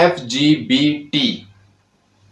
FGBT,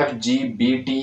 FGBT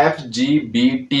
FGBT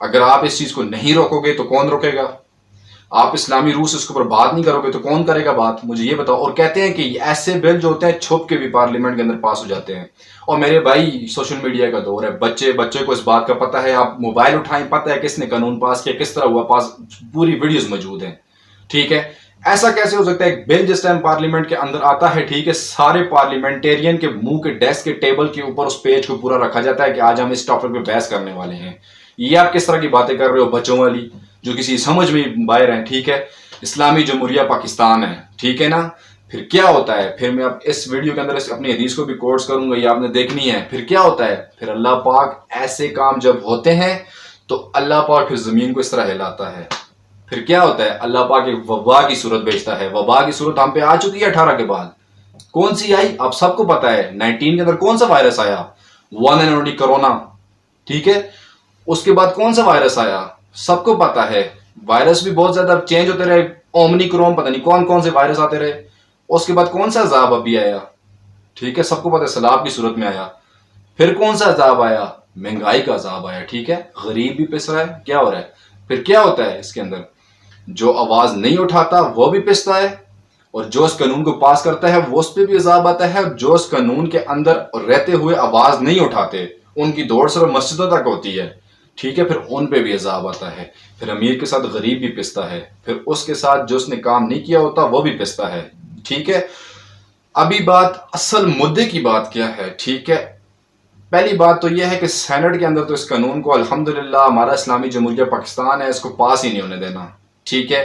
اگر آپ اس چیز کو نہیں روکو گے تو کون روکے گا؟ آپ اسلامی روح سے اس کے اوپر بات نہیں کرو گے تو کون کرے گا بات؟ مجھے یہ بتاؤ۔ اور کہتے ہیں کہ ایسے بل جو ہوتے ہیں چھپ کے بھی پارلیمنٹ کے اندر پاس ہو جاتے ہیں۔ اور میرے بھائی سوشل میڈیا کا دور ہے، بچے کو اس بات کا پتہ ہے، آپ موبائل اٹھائیں پتہ ہے کس نے قانون پاس کیا، کس طرح ہوا پاس، پوری ویڈیوز موجود ہیں، ٹھیک ہے۔ ایسا کیسے ہو سکتا ہے ایک بل جس ٹائم پارلیمنٹ کے اندر آتا ہے، ٹھیک ہے، سارے پارلیمنٹیرین کے منہ کے ڈیسک کے ٹیبل کے اوپر اس پیج کو پورا رکھا جاتا ہے کہ آج ہم اس ٹاپک پہ بحث کرنے والے ہیں۔ یہ آپ کس طرح کی باتیں کر رہے ہو بچوں والی، جو کسی سمجھ میں باہر ہیں، ٹھیک ہے۔ اسلامی جمہوریہ پاکستان ہے، ٹھیک ہے نا۔ پھر کیا ہوتا ہے؟ پھر میں اب اس ویڈیو کے اندر اپنی حدیث کو بھی کوٹس کروں گا، یہ آپ نے دیکھنی ہے۔ پھر کیا ہوتا ہے؟ پھر اللہ پاک ایسے کام جب ہوتے ہیں تو اللہ پاک پھر زمین کو اس طرح ہلاتا ہے۔ پھر کیا ہوتا ہے؟ اللہ پاک ایک وبا کی صورت بھیجتا ہے۔ وبا کی صورت ہم پہ آ چکی ہے 18 کے بعد۔ کون سی آئی؟ آپ سب کو پتا ہے 19 کے اندر کون سا وائرس آیا؟ 1 and only کرونا، ٹھیک ہے۔ اس کے بعد کون سا وائرس آیا؟ سب کو پتا ہے۔ وائرس بھی بہت زیادہ چینج ہوتے رہے، اومنی کروم، پتہ نہیں کون سے وائرس آتے رہے۔ اس کے بعد کون سا عذاب ابھی آیا؟ ٹھیک ہے، سب کو پتا ہے سیلاب کی صورت میں آیا۔ پھر کون سا عذاب آیا؟ مہنگائی کا عذاب آیا، ٹھیک ہے۔ غریب بھی پس رہا ہے، کیا ہو رہا ہے؟ پھر کیا ہوتا ہے اس کے اندر؟ جو آواز نہیں اٹھاتا وہ بھی پستا ہے، اور جو اس قانون کو پاس کرتا ہے وہ اس پہ بھی عذاب آتا ہے، اور جو اس قانون کے اندر رہتے ہوئے آواز نہیں اٹھاتے، ان کی دوڑ صرف مسجدوں تک ہوتی ہے، ٹھیک ہے، پھر ان پہ بھی عذاب آتا ہے۔ پھر امیر کے ساتھ غریب بھی پستا ہے، پھر اس کے ساتھ جو اس نے کام نہیں کیا ہوتا وہ بھی پستا ہے، ٹھیک ہے۔ ابھی بات اصل مدعے کی بات کیا ہے، ٹھیک ہے۔ پہلی بات تو یہ ہے کہ سینٹ کے اندر تو اس قانون کو الحمدللہ ہمارا اسلامی جمہوریہ پاکستان ہے، اس کو پاس ہی نہیں ہونے دینا، ٹھیک ہے۔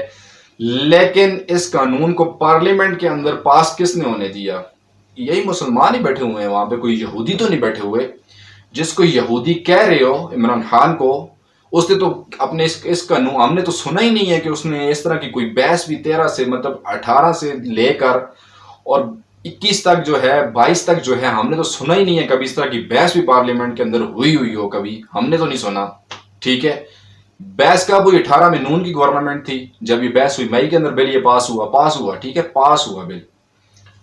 لیکن اس قانون کو پارلیمنٹ کے اندر پاس کس نے ہونے دیا؟ یہی مسلمان ہی بیٹھے ہوئے ہیں وہاں پہ، کوئی یہودی تو نہیں بیٹھے ہوئے۔ جس کو یہودی کہہ رہے ہو عمران خان کو، اس نے تو اپنے اس قانون، ہم نے تو سنا ہی نہیں ہے کہ اس نے اس طرح کی کوئی بحث بھی 13 سے مطلب 18 سے لے کر اور 21 تک جو ہے 22 تک جو ہے، ہم نے تو سنا ہی نہیں ہے کبھی اس طرح کی بحث بھی پارلیمنٹ کے اندر ہوئی ہو، کبھی ہم نے تو نہیں سنا، ٹھیک ہے۔ بحث کب ہوئی؟ 18 میں نون کی گورنمنٹ تھی، جب یہ بحث ہوئی مئی کے اندر بل یہ پاس ہوا، ٹھیک ہے، پاس ہوا بل۔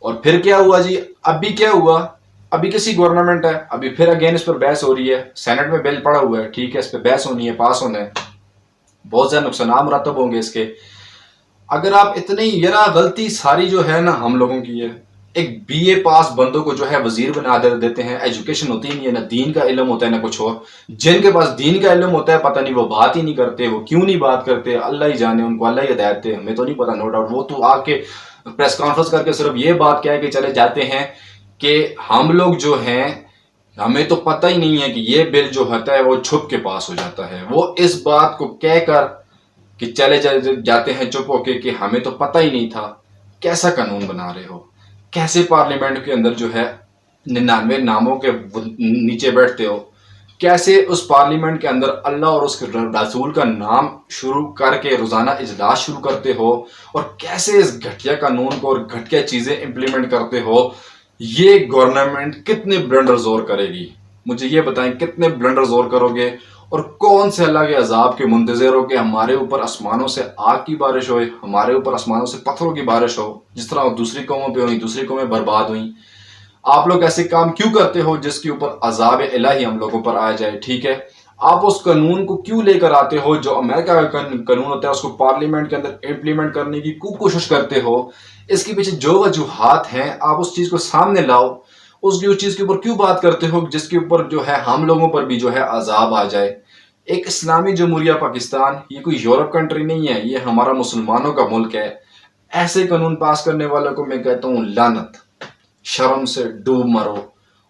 اور پھر کیا ہوا جی؟ ابھی کیا ہوا؟ ابھی کسی گورنمنٹ ہے، ابھی پھر اگین اس پر بحث ہو رہی ہے، سینٹ میں بل پڑا ہوا ہے، ٹھیک ہے، اس پہ بحث ہونی ہے، پاس ہونا ہے، بہت زیادہ نقصانات مرتب ہوں گے اس کے۔ اگر آپ اتنی یہ نا غلطی ساری جو ہے نا ہم لوگوں کی ہے، ایک بی اے پاس بندوں کو جو ہے وزیر بنا دیتے ہیں، ایجوکیشن ہوتی نہیں ہے، نہ دین کا علم ہوتا ہے نہ کچھ اور۔ جن کے پاس دین کا علم ہوتا ہے پتہ نہیں وہ بات ہی نہیں کرتے، وہ کیوں نہیں بات کرتے، اللہ ہی جانے، ان کو اللہ ہی ہدایت دے، ہمیں تو نہیں پتا، نو ڈاؤٹ۔ وہ تو آ کے پریس کانفرنس کر کے صرف یہ بات کہہ کے چلے جاتے ہیں کہ ہم لوگ جو ہیں ہمیں تو پتہ ہی نہیں ہے کہ یہ بل جو ہوتا ہے وہ چھپ کے پاس ہو جاتا ہے۔ وہ اس بات کو کہہ کر کہ چلے جاتے ہیں چپ ہو کے کہ ہمیں تو پتہ ہی نہیں تھا۔ کیسا قانون بنا رہے ہو؟ کیسے پارلیمنٹ کے اندر جو ہے 99 ناموں کے نیچے بیٹھتے ہو؟ کیسے اس پارلیمنٹ کے اندر اللہ اور اس کے رسول کا نام شروع کر کے روزانہ اجلاس شروع کرتے ہو، اور کیسے اس گھٹیا قانون کو اور گھٹیا چیزیں امپلیمنٹ کرتے ہو؟ یہ گورنمنٹ کتنے بلنڈر زور کرے گی؟ مجھے یہ بتائیں کتنے بلنڈر زور کرو گے، اور کون سے اللہ کے عذاب کے منتظر ہو کہ ہمارے اوپر آسمانوں سے آگ کی بارش ہوئے، ہمارے اوپر آسمانوں سے پتھروں کی بارش ہو، جس طرح دوسری قوموں پہ ہوئی، دوسری قومیں برباد ہوئیں۔ آپ لوگ ایسے کام کیوں کرتے ہو جس کے اوپر عذاب الہی ہم لوگوں پر آ جائے، ٹھیک ہے۔ آپ اس قانون کو کیوں لے کر آتے ہو جو امریکہ کا قانون ہوتا ہے، اس کو پارلیمنٹ کے اندر امپلیمنٹ کرنے کی کوشش کرتے ہو؟ اس کے پیچھے جو وجوہات ہیں آپ اس چیز کو سامنے لاؤ۔ اس چیز کے اوپر کیوں بات کرتے ہو جس کے اوپر جو ہے ہم لوگوں پر بھی جو ہے عذاب آ جائے؟ ایک اسلامی جمہوریہ پاکستان یہ کوئی یورپ کنٹری نہیں ہے، یہ ہمارا مسلمانوں کا ملک ہے۔ ایسے قانون پاس کرنے والوں کو میں کہتا ہوں لعنت، شرم سے ڈوب مرو۔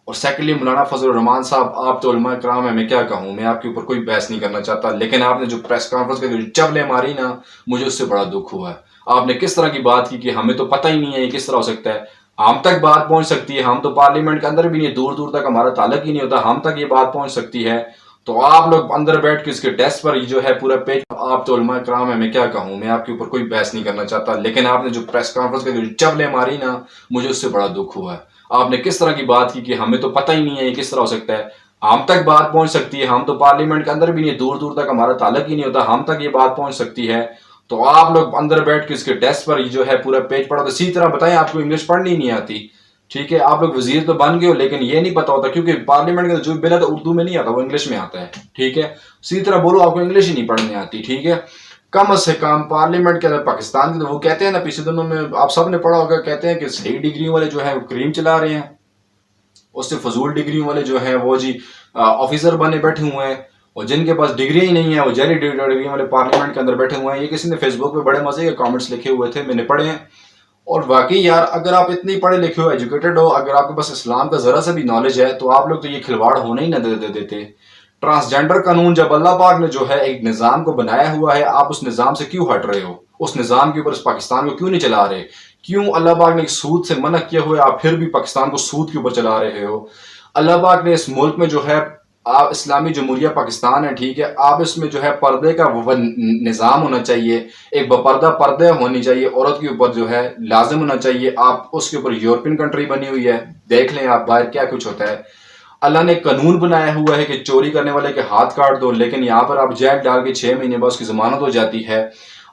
اور سیکنڈلی مولانا فضل الرحمان صاحب، آپ تو علماء کرام ہیں، میں کیا کہوں، میں آپ کے اوپر کوئی بحث نہیں کرنا چاہتا، لیکن آپ نے جو پریس کانفرنس کے چبلے ماری نا، مجھے اس سے بڑا دکھ ہوا ہے۔ آپ نے کس طرح کی بات کی کہ ہمیں تو پتہ ہی نہیں ہے یہ کس طرح ہو سکتا ہے۔ ہم تک بات پہنچ سکتی ہے، ہم تو پارلیمنٹ کے اندر بھی نہیں، دور دور تک ہمارا تعلق ہی نہیں ہوتا، ہم تک یہ بات پہنچ سکتی ہے، تو آپ لوگ اندر بیٹھ کے اس کے ڈیسک پر جو ہے پورا پیج، آپ تو علماء کرام ہیں، میں کیا کہوں، میں آپ کے اوپر کوئی بحث نہیں کرنا چاہتا، لیکن آپ نے جو پریس کانفرنس کے چبلے ماری نا، مجھے اس سے بڑا دکھ ہوا ہے۔ آپ نے کس طرح کی بات کی کہ ہمیں تو پتہ ہی نہیں ہے یہ کس طرح ہو سکتا ہے، ہم تک بات پہنچ سکتی ہے، ہم تو پارلیمنٹ کے اندر بھی نہیں، دور دور تک ہمارا تعلق ہی نہیں ہوتا، ہم تک یہ بات پہنچ سکتی ہے، تو آپ لوگ اندر بیٹھ کے اس کے ڈیسک پر جو ہے پورا پیج پڑھو۔ اسی طرح بتائیں آپ کو انگلش پڑھنی نہیں آتی، ٹھیک ہے، آپ لوگ وزیر تو بن گئے ہو لیکن یہ نہیں پتا ہوتا، کیونکہ پارلیمنٹ کا جو بل ہے تو اردو میں نہیں آتا، وہ انگلش میں آتا ہے. ٹھیک ہے، سیدھی طرح بولو آپ کو انگلش ہی نہیں پڑھنے آتی. ٹھیک ہے، کم از کم پارلیمنٹ کے اندر پاکستان کے وہ کہتے ہیں نا، پچھلے دنوں میں آپ سب نے پڑھا ہوگا، کہتے ہیں کہ صحیح ڈگریوں والے جو ہیں وہ کریم چلا رہے ہیں، اس سے فضول ڈگریوں والے جو ہیں وہ جی آفیسر بنے بیٹھے ہوئے ہیں، اور جن کے پاس ڈگری ہی نہیں ہے وہ جعلی ڈگری والے پارلیمنٹ کے اندر بیٹھے ہوئے ہیں. یہ کسی نے فیس بک پہ بڑے مزے کے کامنٹس لکھے ہوئے تھے، میں نے پڑھے ہیں. اور واقعی یار، اگر آپ اتنے پڑھے لکھے ہو، ایجوکیٹڈ ہو، اگر آپ کے پاس اسلام کا ذرا سا بھی نالج ہے تو آپ لوگ تو یہ کھلواڑ ہونے ہی نہ دیتے. ٹرانسجینڈر قانون جب اللہ پاک نے جو ہے ایک نظام کو بنایا ہوا ہے، آپ اس نظام سے کیوں ہٹ رہے ہو؟ اس نظام کے اوپر اس پاکستان کو کیوں نہیں چلا رہے؟ کیوں اللہ پاک نے ایک سود سے منع کیا ہوا ہے، آپ پھر بھی پاکستان کو سود کے اوپر چلا رہے ہو؟ اللہ پاک نے اس ملک میں جو ہے آپ اسلامی جمہوریہ پاکستان ہے، ٹھیک ہے، آپ اس میں جو ہے پردے کا نظام ہونا چاہیے، ایک بپردہ پردے ہونی چاہیے، عورت کے اوپر جو ہے لازم ہونا چاہیے. آپ اس کے اوپر یورپین کنٹری بنی ہوئی ہے، دیکھ لیں آپ باہر کیا کچھ ہوتا ہے. اللہ نے قانون بنایا ہوا ہے کہ چوری کرنے والے کے ہاتھ کاٹ دو، لیکن یہاں پر آپ جیل ڈال کے 6 مہینے بعد اس کی ضمانت ہو جاتی ہے.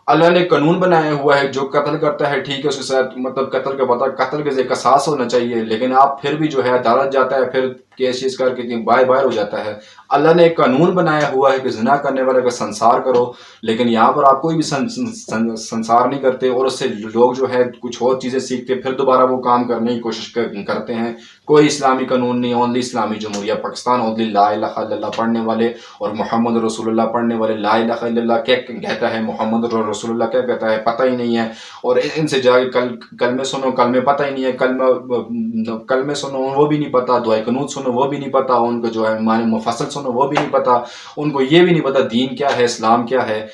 اللہ نے قانون بنایا ہوا ہے جو قتل کرتا ہے، ٹھیک ہے، اس کے ساتھ مطلب قتل کا پتہ، قتل کے قصاص ہونا چاہیے، لیکن آپ پھر بھی جو ہے عدالت جاتا ہے، پھر کیس چیز کر کے باہر ہو جاتا ہے. اللہ نے ایک قانون بنایا ہوا ہے کہ زنا کرنے والے کا سنسار کرو، لیکن یہاں پر آپ کوئی بھی سنسار نہیں کرتے، اور اس سے لوگ جو ہے کچھ اور چیزیں سیکھتے، پھر دوبارہ وہ کام کرنے کی کوشش کرتے ہیں. کوئی اسلامی قانون نہیں، اونلی اسلامی جمہوریہ پاکستان، اونلی لا الہ الا اللہ پڑھنے والے اور محمد رسول اللہ پڑھنے والے. لا الہ الا اللہ کیا کہتا ہے، محمد رسول اللہ کیا کہتا ہے پتہ ہی نہیں ہے، اور ان سے جا کے کلمے سنو، کلمے پتہ ہی نہیں ہے، کلمے سنو وہ بھی نہیں پتا، دعائے قنوت سنو وہ بھی نہیں پتا، ان کو جو ہے معنی مفصل سنو وہ بھی نہیں پتا، ان کو یہ بھی نہیں پتا دین کیا ہے، اسلام کیا ہے.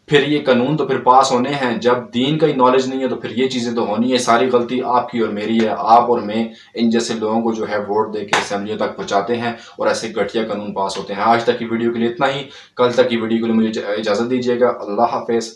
پھر یہ قانون تو پھر پاس ہونے ہیں، جب دین کا ہی نالج نہیں ہے تو پھر یہ چیزیں تو ہونی ہے. ساری غلطی آپ کی اور میری ہے، آپ اور میں ان جیسے لوگوں کو جو ہے ووٹ دے کے اسمبلیوں تک پہنچاتے ہیں اور ایسے گھٹیا قانون پاس ہوتے ہیں. آج تک کی ویڈیو کے لیے اتنا ہی، کل تک کی ویڈیو کے لیے مجھے اجازت دیجیے گا. اللہ حافظ.